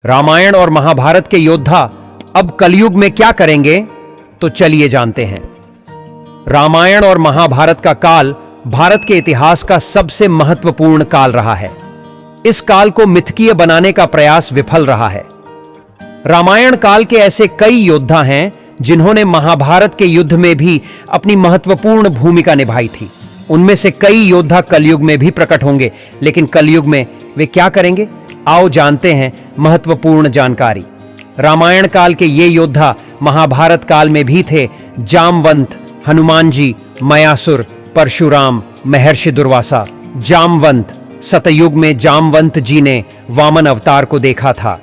रामायण और महाभारत के योद्धा अब कलयुग में क्या करेंगे, तो चलिए जानते हैं। रामायण और महाभारत का काल भारत के इतिहास का सबसे महत्वपूर्ण काल रहा है। इस काल को मिथकीय बनाने का प्रयास विफल रहा है। रामायण काल के ऐसे कई योद्धा हैं जिन्होंने महाभारत के युद्ध में भी अपनी महत्वपूर्ण भूमिका निभाई थी। उनमें से कई योद्धा कलयुग में भी प्रकट होंगे, लेकिन कलयुग में वे क्या करेंगे, आओ जानते हैं महत्वपूर्ण जानकारी। रामायण काल के ये योद्धा महाभारत काल में भी थे। जामवंत, हनुमान जी, मयासुर, परशुराम, महर्षि दुर्वासा। जामवंत, सतयुग में जामवंत जी ने वामन अवतार को देखा था।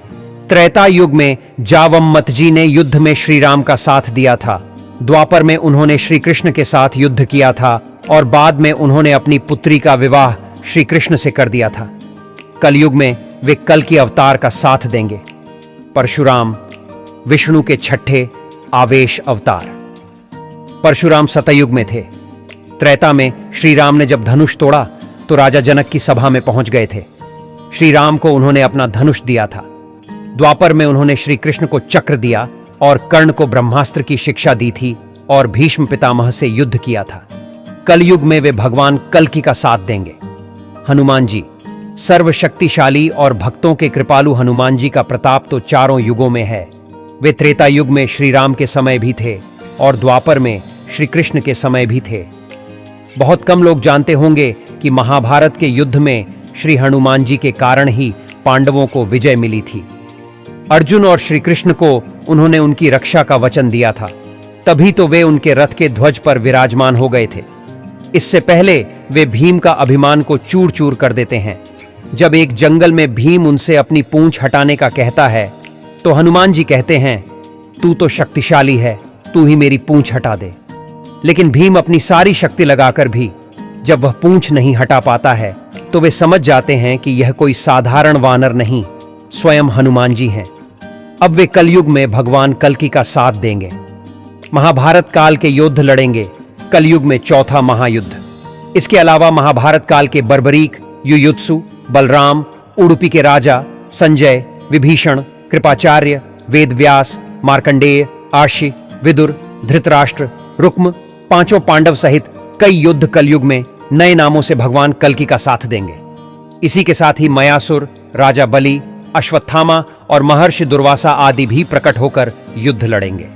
त्रेता युग में जावम्मत जी ने युद्ध में श्री राम का साथ दिया था। द्वापर में उन्होंने श्री कृष्ण के साथ युद्ध किया था और बाद में उन्होंने अपनी पुत्री का विवाह श्री कृष्ण से कर दिया था। कलयुग में वे कल की अवतार का साथ देंगे। परशुराम, विष्णु के छठे आवेश अवतार। परशुराम सतयुग में थे। त्रेता में श्री राम ने जब धनुष तोड़ा तो राजा जनक की सभा में पहुंच गए थे। श्री राम को उन्होंने अपना धनुष दिया था। द्वापर में उन्होंने श्री कृष्ण को चक्र दिया और कर्ण को ब्रह्मास्त्र की शिक्षा दी थी और भीष्म पितामह से युद्ध किया था। कलयुग में वे भगवान कल्कि का साथ देंगे। हनुमान जी, सर्वशक्तिशाली और भक्तों के कृपालु हनुमान जी का प्रताप तो चारों युगों में है। वे त्रेता युग में श्री राम के समय भी थे और द्वापर में श्री कृष्ण के समय भी थे। बहुत कम लोग जानते होंगे कि महाभारत के युद्ध में श्री हनुमान जी के कारण ही पांडवों को विजय मिली थी। अर्जुन और श्री कृष्ण को उन्होंने उनकी रक्षा का वचन दिया था, तभी तो वे उनके रथ के ध्वज पर विराजमान हो गए थे। इससे पहले वे भीम का अभिमान को चूर चूर कर देते हैं। जब एक जंगल में भीम उनसे अपनी पूंछ हटाने का कहता है तो हनुमान जी कहते हैं, तू तो शक्तिशाली है, तू ही मेरी पूंछ हटा दे। लेकिन भीम अपनी सारी शक्ति लगाकर भी जब वह पूंछ नहीं हटा पाता है तो वे समझ जाते हैं कि यह कोई साधारण वानर नहीं, स्वयं हनुमान जी हैं। अब वे कलयुग में भगवान कल्कि का साथ देंगे। महाभारत काल के युद्ध लड़ेंगे कलयुग में चौथा महायुद्ध। इसके अलावा महाभारत काल के बर्बरीक, युयुत्सु, बलराम, उडुपी के राजा, संजय, विभीषण, कृपाचार्य, वेदव्यास, मार्कंडेय, आर्षि, विदुर, धृतराष्ट्र, रुक्म, पांचों पांडव सहित कई युद्ध कलयुग में नए नामों से भगवान कल्कि का साथ देंगे। इसी के साथ ही मयासुर, राजा बलि, अश्वत्थामा और महर्षि दुर्वासा आदि भी प्रकट होकर युद्ध लड़ेंगे।